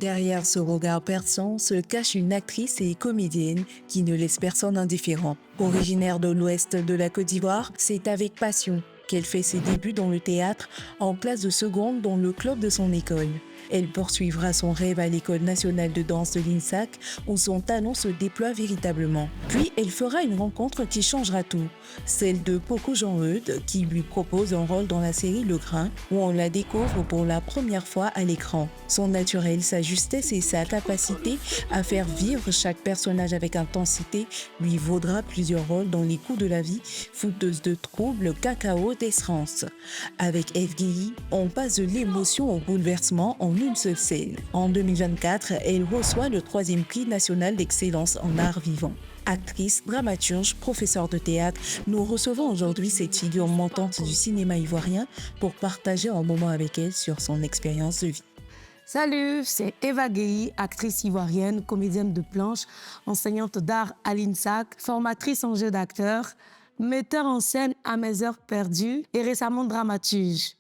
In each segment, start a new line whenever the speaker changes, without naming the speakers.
Derrière ce regard perçant se cache une actrice et comédienne qui ne laisse personne indifférent. Originaire de l'ouest de la Côte d'Ivoire, c'est avec passion qu'elle fait ses débuts dans le théâtre en classe de seconde dans le club de son école. Elle poursuivra son rêve à l'École nationale de danse de l'INSAC où son talent se déploie véritablement. Puis elle fera une rencontre qui changera tout, celle de Poco Jean-Eudes qui lui propose un rôle dans la série Le Grain où on la découvre pour la première fois à l'écran. Son naturel, sa justesse et sa capacité à faire vivre chaque personnage avec intensité lui vaudra plusieurs rôles dans Les Coups de la vie, Fouteuse de troubles, Cacao d'Esrance. Avec Eve Guilly, on passe de l'émotion au bouleversement en une seule scène. En 2024, elle reçoit le 3e prix national d'excellence en art vivant. Actrice, dramaturge, professeure de théâtre, nous recevons aujourd'hui cette figure montante du cinéma ivoirien pour partager un moment avec elle sur son expérience de vie.
Salut, c'est Eva Guéhi, actrice ivoirienne, comédienne de planche, enseignante d'art à l'INSAC, formatrice en jeu d'acteur, metteur en scène à mes heures perdues et récemment dramaturge.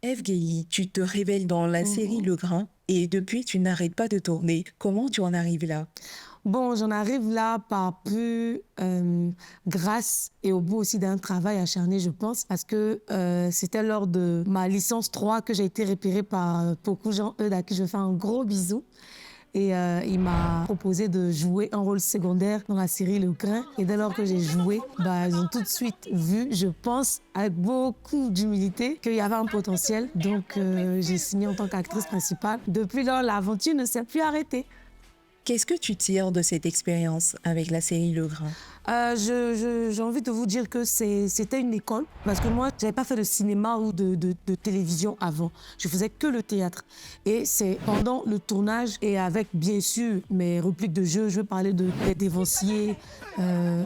Eve Guéhi, tu te révèles dans la série Le Grain et depuis tu n'arrêtes pas de tourner. Comment tu en arrives là?
Bon, j'en arrive là par peu grâce et au bout aussi d'un travail acharné, je pense, parce que c'était lors de ma licence 3 que j'ai été repérée par Poco Jean-Eudes, à qui je fais un gros bisou. Et il m'a proposé de jouer un rôle secondaire dans la série Le Grain. Et dès lors que j'ai joué, ils ont tout de suite vu, je pense, avec beaucoup d'humilité, qu'il y avait un potentiel. Donc j'ai signé en tant qu'actrice principale. Depuis lors, l'aventure ne s'est plus arrêtée.
Qu'est-ce que tu tires de cette expérience avec la série Le Grain?
J'ai envie de vous dire que c'était une école, parce que moi, je n'avais pas fait de cinéma ou de télévision avant. Je faisais que le théâtre. Et c'est pendant le tournage, et avec, bien sûr, mes répliques de jeu, je vais parler des dévanciers,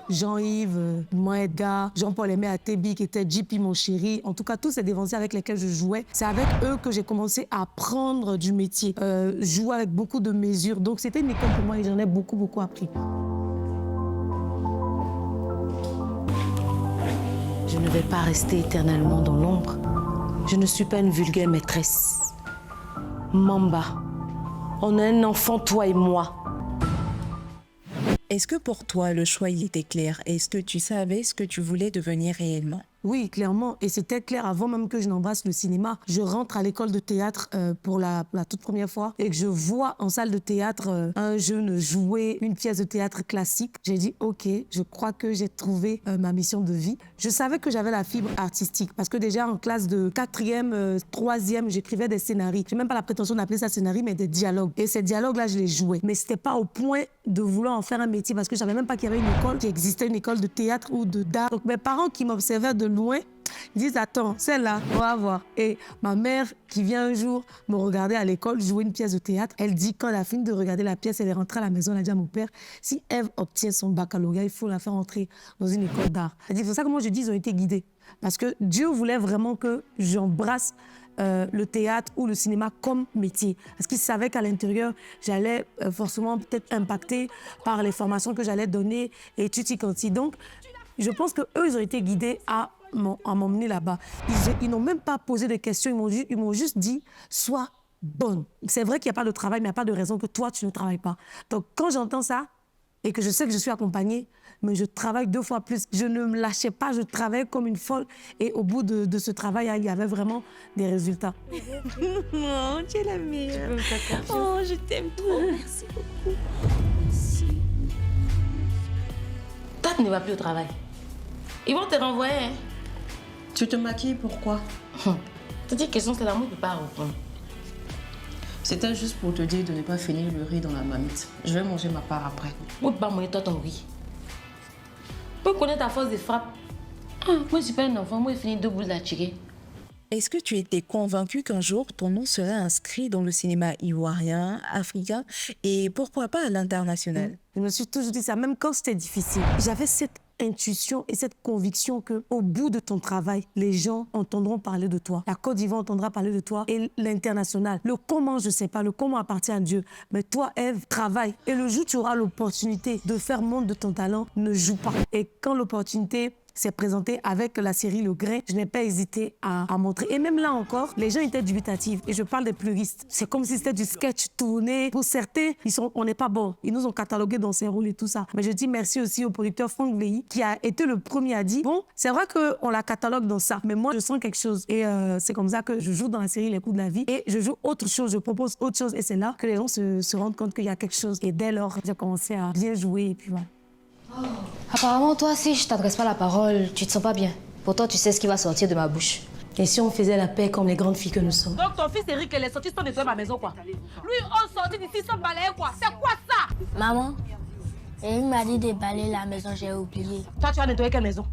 Jean-Yves, moi Edgar, Jean-Paul Aimé Atebi, qui était JP mon chéri. En tout cas, tous ces dévanciers avec lesquels je jouais, c'est avec eux que j'ai commencé à apprendre du métier, jouer avec beaucoup de mesures. Donc, c'était une école pour moi et j'en ai beaucoup, beaucoup appris. Je ne vais pas rester éternellement dans l'ombre. Je ne suis pas une vulgaire maîtresse. Mamba, on a un enfant, toi et moi.
Est-ce que pour toi, le choix il était clair? Est-ce que tu savais ce que tu voulais devenir réellement?
Oui, clairement. Et c'était clair avant même que je n'embrasse le cinéma. Je rentre à l'école de théâtre pour la toute première fois et que je vois en salle de théâtre un jeune jouer une pièce de théâtre classique. J'ai dit, OK, je crois que j'ai trouvé ma mission de vie. Je savais que j'avais la fibre artistique parce que déjà en classe de 4e, 3e, j'écrivais des scénarios. Je n'ai même pas la prétention d'appeler ça scénario, mais des dialogues. Et ces dialogues-là, je les jouais. Mais ce n'était pas au point de vouloir en faire un métier parce que je ne savais même pas qu'il y avait une école, qui existait une école de théâtre ou d'art. Donc mes parents qui m'observaient de loin disent, attends, celle-là, on va voir. Et ma mère, qui vient un jour me regarder à l'école jouer une pièce de théâtre, elle dit, quand elle a fini de regarder la pièce, elle est rentrée à la maison, elle a dit à mon père, si Eve obtient son baccalauréat, il faut la faire entrer dans une école d'art. Elle dit, c'est pour ça que moi je dis, ils ont été guidés. Parce que Dieu voulait vraiment que j'embrasse le théâtre ou le cinéma comme métier. Parce qu'il savait qu'à l'intérieur, j'allais forcément peut-être impacter par les formations que j'allais donner et tutti quanti. Donc, je pense qu'eux, ils ont été guidés à m'emmener là-bas. Ils n'ont même pas posé de questions, ils m'ont juste dit, sois bonne. C'est vrai qu'il n'y a pas de travail, mais il n'y a pas de raison que toi, tu ne travailles pas. Donc, quand j'entends ça, et que je sais que je suis accompagnée, mais je travaille 2 fois plus. Je ne me lâchais pas, je travaillais comme une folle. Et au bout de ce travail, il y avait vraiment des résultats.
Oh, tu es la meilleure. Oh, je t'aime trop. Merci beaucoup.
Merci. Toi, tu ne vas plus au travail. Ils vont te renvoyer. Hein?
Tu te maquilles, pourquoi?
C'est une question que l'amour ne peut pas répondre.
C'était juste pour te dire de ne pas finir le riz dans la marmite. Je vais manger ma part après.
Où tu vas manger toi ton riz? Tu peux connaître ta force de frappe. Moi, je ne suis pas un enfant. Moi, je finis 2 boules à tirer.
Est-ce que tu étais convaincu qu'un jour, ton nom serait inscrit dans le cinéma ivoirien, africain et pourquoi pas à l'international?
Je me suis toujours dit ça, même quand c'était difficile. J'avais cette intuition et cette conviction qu'au bout de ton travail, les gens entendront parler de toi. La Côte d'Ivoire entendra parler de toi et l'international. Le comment, je ne sais pas, le comment appartient à Dieu. Mais toi, Ève, travaille. Et le jour où tu auras l'opportunité de faire montre de ton talent, ne joue pas. Et quand l'opportunité s'est présenté avec la série Le Grain, je n'ai pas hésité à montrer. Et même là encore, les gens étaient dubitatifs. Et je parle des puristes. C'est comme si c'était du sketch tourné. Pour certains, on n'est pas bon. Ils nous ont catalogués dans ces rôles et tout ça. Mais je dis merci aussi au producteur Franck Léhy, qui a été le premier à dire, bon, c'est vrai qu'on la catalogue dans ça, mais moi, je sens quelque chose. Et c'est comme ça que je joue dans la série Les Coups de la vie. Et je joue autre chose, je propose autre chose. Et c'est là que les gens se rendent compte qu'il y a quelque chose. Et dès lors, j'ai commencé à bien jouer. Et puis voilà.
Apparemment, toi, si je t'adresse pas la parole, tu te sens pas bien. Pourtant, tu sais ce qui va sortir de ma bouche.
Et si on faisait la paix comme les grandes filles que nous sommes?
Donc ton fils Eric, elle est sortie sans nettoyer ma maison, quoi. Lui, on sortit d'ici sans balayer, quoi. C'est quoi ça?
Maman, Eric m'a dit de balayer la maison, j'ai oublié.
Toi, tu vas nettoyer quelle maison?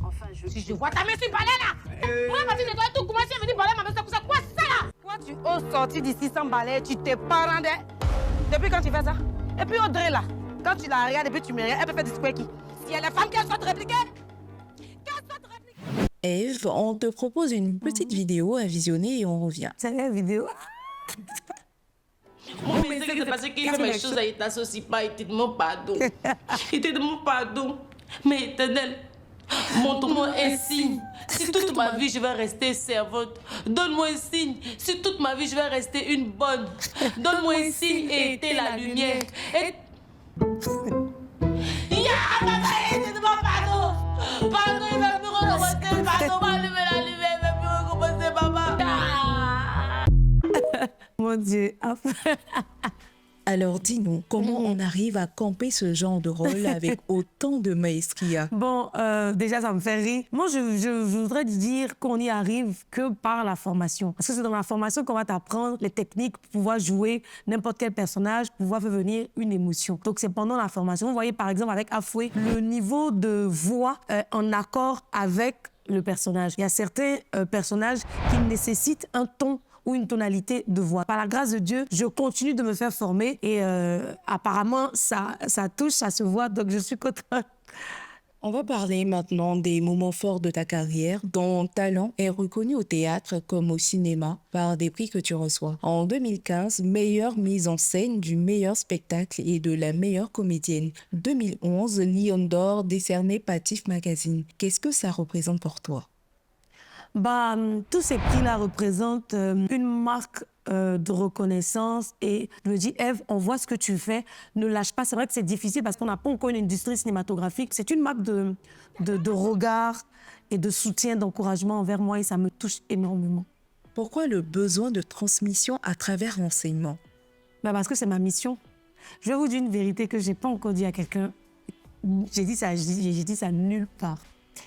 Si je vois ta main sur balai, là. Moi, ma fille nettoie tout. Comment si elle me dit balayer ma maison? C'est quoi ça, là? Toi, tu oses sortir d'ici sans balayer, tu t'es pas rendu. Depuis quand tu fais ça? Et puis Audrey, là, quand tu la regardes et puis tu me regardes, elle peut faire du squeaky. Si elle est femme, qu'elle soit répliquée.
Ève, on te propose une petite vidéo à visionner et on revient.
C'est la vidéo.
Mon mais c'est parce qu'il fait mes choses, il t'associe pas, il te demande pardon. Il te demande pardon. Mais éternel, montre-moi un signe. Si toute ma vie je vais rester servante, donne-moi un signe. Si toute ma vie je vais rester une bonne, donne-moi un signe et éteins la lumière. Pardon, il va plus recommencer. Pardon, va allumer la lumière, il va plus recommencer, papa.
Mon Dieu.
Alors dis-nous, comment on arrive à camper ce genre de rôle avec autant de maestria?
Bon, déjà, ça me fait rire. Moi, je voudrais dire qu'on n'y arrive que par la formation. Parce que c'est dans la formation qu'on va t'apprendre les techniques pour pouvoir jouer n'importe quel personnage, pour pouvoir faire venir une émotion. Donc, c'est pendant la formation. Vous voyez, par exemple, avec Afoué, le niveau de voix en accord avec le personnage. Il y a certains personnages qui nécessitent un ton ou une tonalité de voix. Par la grâce de Dieu, je continue de me faire former et apparemment, ça touche, ça se voit, donc je suis contente.
On va parler maintenant des moments forts de ta carrière. Ton talent est reconnu au théâtre comme au cinéma par des prix que tu reçois. En 2015, meilleure mise en scène du meilleur spectacle et de la meilleure comédienne. 2011, Lion d'or décerné par TIFF Magazine. Qu'est-ce que ça représente pour toi?
Bah, tous ces prix-là représentent une marque de reconnaissance et je me dis, Ève, on voit ce que tu fais, ne lâche pas. C'est vrai que c'est difficile parce qu'on n'a pas encore une industrie cinématographique. C'est une marque de regard et de soutien, d'encouragement envers moi et ça me touche énormément.
Pourquoi le besoin de transmission à travers l'enseignement?
Bah parce que c'est ma mission. Je vais vous dire une vérité que je n'ai pas encore dit à quelqu'un. J'ai dit ça nulle part.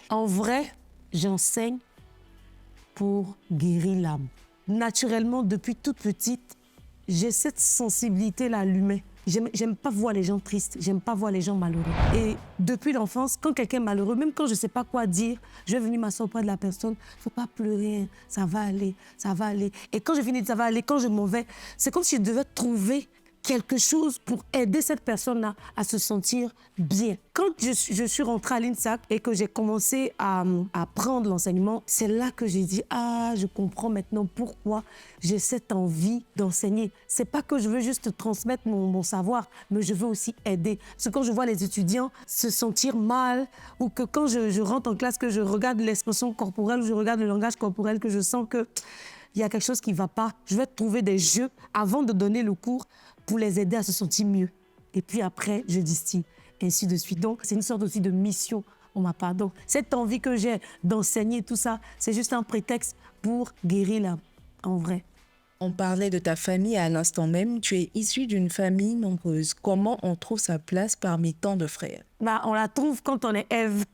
En vrai, j'enseigne pour guérir l'âme. Naturellement, depuis toute petite, j'ai cette sensibilité-là à l'humain. J'aime pas voir les gens tristes, j'aime pas voir les gens malheureux. Et depuis l'enfance, quand quelqu'un est malheureux, même quand je sais pas quoi dire, je vais venir m'asseoir auprès de la personne. Faut pas pleurer, ça va aller, ça va aller. Et quand je finis de ça va aller, quand je m'en vais, c'est comme si je devais trouver quelque chose pour aider cette personne-là à se sentir bien. Quand je suis rentrée à l'INSAC et que j'ai commencé à prendre l'enseignement, c'est là que j'ai dit « Ah, je comprends maintenant pourquoi j'ai cette envie d'enseigner. C'est pas que je veux juste transmettre mon savoir, mais je veux aussi aider. » Parce que quand je vois les étudiants se sentir mal ou que quand je rentre en classe, que je regarde l'expression corporelle ou je regarde le langage corporel, que je sens que il y a quelque chose qui ne va pas, je vais trouver des jeux avant de donner le cours pour les aider à se sentir mieux. Et puis après, je distille, ainsi de suite. Donc, c'est une sorte aussi de mission en ma part. Donc, cette envie que j'ai d'enseigner tout ça, c'est juste un prétexte pour guérir l'âme, en vrai.
On parlait de ta famille à l'instant même. Tu es issue d'une famille nombreuse. Comment on trouve sa place parmi tant de frères?
Bah, on la trouve quand on est Ève.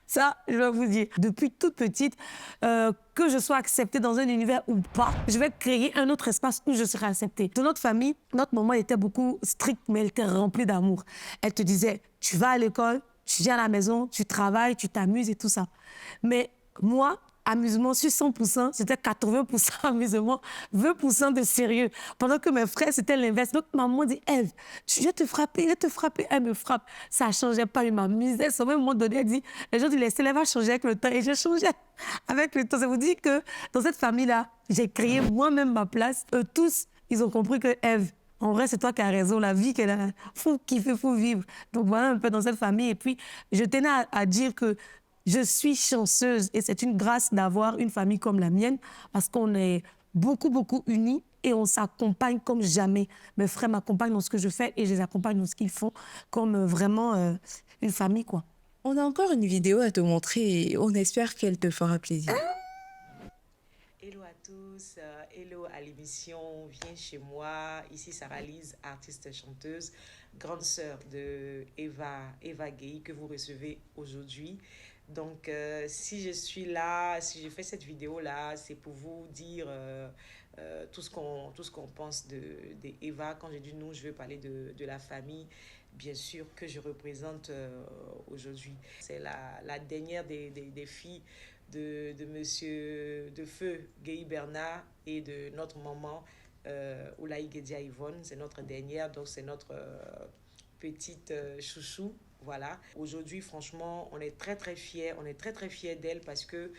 Ça, je vais vous dire. Depuis toute petite, que je sois acceptée dans un univers ou pas, je vais créer un autre espace où je serai acceptée. Dans notre famille, notre maman était beaucoup stricte, mais elle était remplie d'amour. Elle te disait, tu vas à l'école, tu viens à la maison, tu travailles, tu t'amuses et tout ça. Mais moi, amusement sur 100%, c'était 80% amusement, 20% de sérieux. Pendant que mes frères, c'était l'inverse. Donc, maman dit, Ève, je vais te frapper, elle me frappe. Ça ne changeait pas, il m'amusait. À un moment donné, elle dit, les gens disent, les élèves vont changer avec le temps. Et j'ai changé avec le temps. Ça vous dit que dans cette famille-là, j'ai créé moi-même ma place. Eux tous, ils ont compris que Ève, en vrai, c'est toi qui as raison. La vie qu'elle a, faut kiffer, faut vivre. Donc, voilà un peu dans cette famille. Et puis, je tenais à dire que Je suis chanceuse et c'est une grâce d'avoir une famille comme la mienne parce qu'on est beaucoup, beaucoup unis et on s'accompagne comme jamais. Mes frères m'accompagnent dans ce que je fais et je les accompagne dans ce qu'ils font comme vraiment une famille, quoi.
On a encore une vidéo à te montrer et on espère qu'elle te fera plaisir.
Hello à tous, hello à l'émission Viens chez moi. Ici Sarah Lise, artiste chanteuse, grande sœur de Eva Gay que vous recevez aujourd'hui. Donc si je suis là, si je fais cette vidéo là, c'est pour vous dire tout ce qu'on pense de Eva. Quand je dis nous, je veux parler de la famille, bien sûr, que je représente aujourd'hui. C'est la dernière des filles de monsieur de feu Gay Bernard et de notre maman Oulaï Guedia Yvonne. C'est notre dernière, donc c'est notre petite chouchou. Voilà. Aujourd'hui, franchement, on est très fiers. On est très fiers d'elle parce que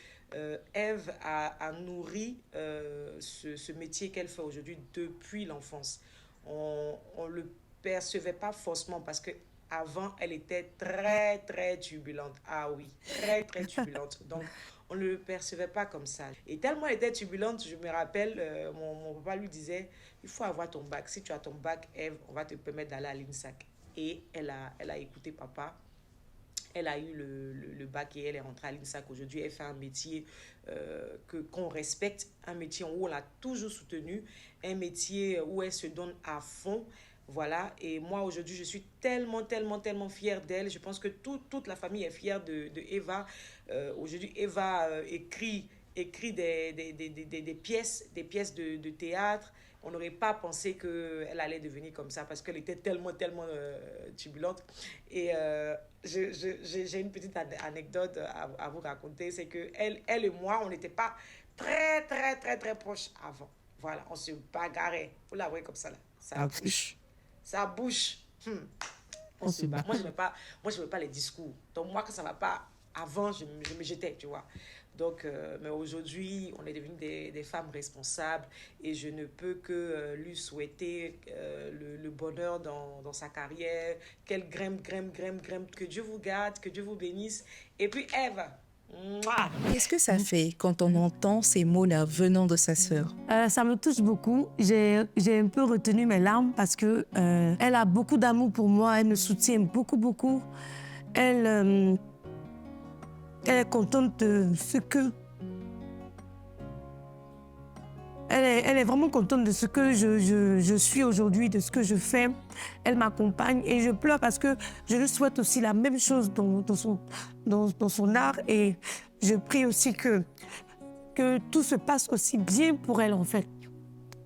Ève a nourri ce métier qu'elle fait aujourd'hui depuis l'enfance. On le percevait pas forcément parce que avant elle était très turbulente. Ah oui, très turbulente. Donc on ne le percevait pas comme ça. Et tellement elle était turbulente, je me rappelle, mon papa lui disait, il faut avoir ton bac. Si tu as ton bac, Ève, on va te permettre d'aller à l'INSAC. Et elle a écouté papa. Elle a eu le bac et elle est rentrée à l'INSAC. Aujourd'hui, elle fait un métier qu'on respecte, un métier où on l'a toujours soutenu, un métier où elle se donne à fond. Voilà, et moi aujourd'hui, je suis tellement fière d'elle. Je pense que toute la famille est fière de Eva. Aujourd'hui, Eva écrit des pièces de théâtre. On n'aurait pas pensé qu'elle allait devenir comme ça parce qu'elle était tellement turbulente. Et j'ai une petite anecdote à vous raconter. C'est que elle et moi, on n'était pas très proches avant. Voilà, on se bagarrait. Vous la voyez comme ça là. Ça bouge. On se bat. Moi, je n'aimais pas les discours. Donc, moi, quand ça ne va pas, avant, je me jetais, tu vois. Donc, mais aujourd'hui, on est devenus des femmes responsables et je ne peux que lui souhaiter le bonheur dans sa carrière, qu'elle grimpe, que Dieu vous garde, que Dieu vous bénisse. Et puis, Ève,
qu'est-ce que ça fait quand on entend ces mots-là venant de sa sœur?
Ça me touche beaucoup. J'ai un peu retenu mes larmes parce que elle a beaucoup d'amour pour moi. Elle me soutient beaucoup. Elle est contente de ce que... Elle est vraiment contente de ce que je suis aujourd'hui, de ce que je fais. Elle m'accompagne et je pleure parce que je lui souhaite aussi la même chose dans son art. Et je prie aussi que tout se passe aussi bien pour elle, en fait.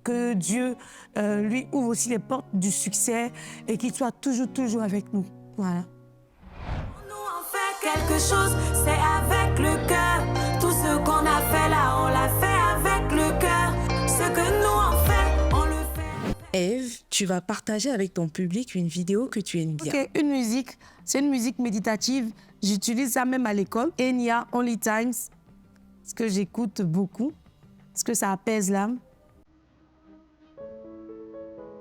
Que Dieu lui ouvre aussi les portes du succès et qu'il soit toujours avec nous. Voilà.
Nous on fait quelque chose, c'est avec le cœur. Tout ce qu'on a fait là, on l'a fait avec le cœur. Ce que nous on fait, on le fait.
Ève, tu vas partager avec ton public une vidéo que tu aimes bien.
Ok, une musique, c'est une musique méditative. J'utilise ça même à l'école. Enya, Only Times, ce que j'écoute beaucoup, parce que ça apaise l'âme.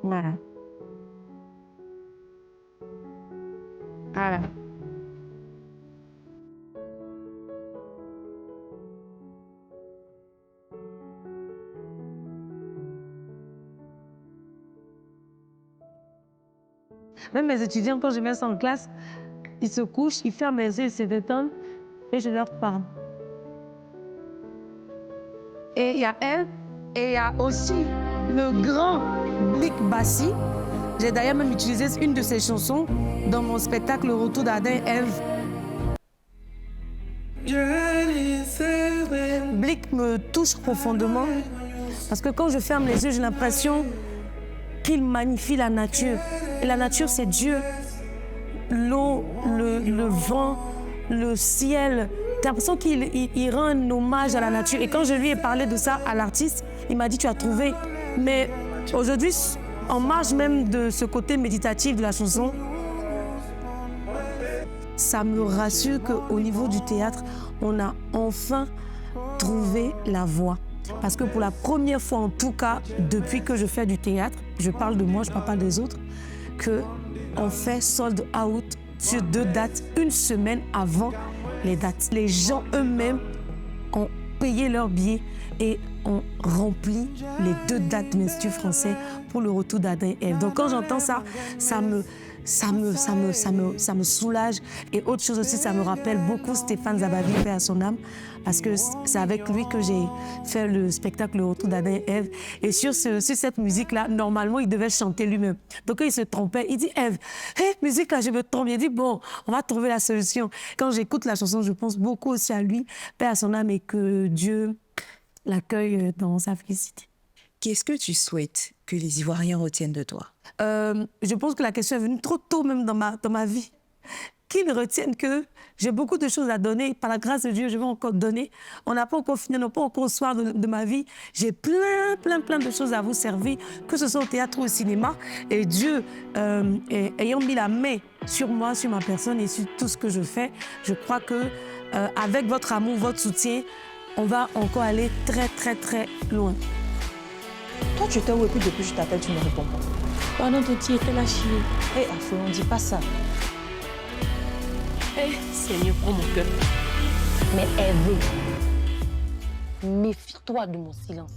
Voilà. Voilà. Même mes étudiants, quand je mets ça en classe, ils se couchent, ils ferment les yeux, ils se détendent et je leur parle. Et il y a elle, et il y a aussi le grand Blick Bassi. J'ai d'ailleurs même utilisé une de ses chansons dans mon spectacle Le Retour d'Adin, Ève. Blick me touche profondément parce que quand je ferme les yeux, j'ai l'impression qu'il magnifie la nature. Et la nature, c'est Dieu. L'eau, le vent, le ciel. J'ai l'impression qu'il rend un hommage à la nature. Et quand je lui ai parlé de ça à l'artiste, il m'a dit, tu as trouvé. Mais aujourd'hui, en marge même de ce côté méditatif de la chanson, ça me rassure qu'au niveau du théâtre, on a enfin trouvé la voie. Parce que pour la première fois, en tout cas, depuis que je fais du théâtre, je parle de moi, je ne parle pas des autres, qu'on fait sold out sur 2 dates, une semaine avant les dates. Les gens eux-mêmes ont payé leur billet et ont rempli les 2 dates de l'Institut français pour le retour d'Adrien et Ève. Donc quand j'entends ça, ça me soulage. Et autre chose aussi, ça me rappelle beaucoup Stéphane Zabavi, paix à son âme, parce que c'est avec lui que j'ai fait le spectacle Le Retour d'Adam et Ève. Et sur cette musique-là, normalement, il devait chanter lui-même. Donc quand il se trompait, il dit « Ève, hey, musique là, je me trompe ». Il dit « Bon, on va trouver la solution ». Quand j'écoute la chanson, je pense beaucoup aussi à lui, paix à son âme, et que Dieu l'accueille dans sa félicité.
Qu'est-ce que tu souhaites que les Ivoiriens retiennent de toi?
Je pense que la question est venue trop tôt même dans ma vie. Qu'ils retiennent que j'ai beaucoup de choses à donner. Par la grâce de Dieu, je vais encore donner. On n'a pas encore fini, on n'a pas encore au soir de ma vie. J'ai plein de choses à vous servir, que ce soit au théâtre ou au cinéma. Et Dieu, ayant mis la main sur moi, sur ma personne et sur tout ce que je fais, je crois que avec votre amour, votre soutien, on va encore aller très loin.
Toi, tu étais où? Écoute, depuis que je t'appelle, tu ne me réponds pas.
Pardon, Toti, était là chier.
Hé, Afro, on ne dit pas ça.
Seigneur, prends mon cœur.
Mais elle veut. Méfie-toi de mon silence.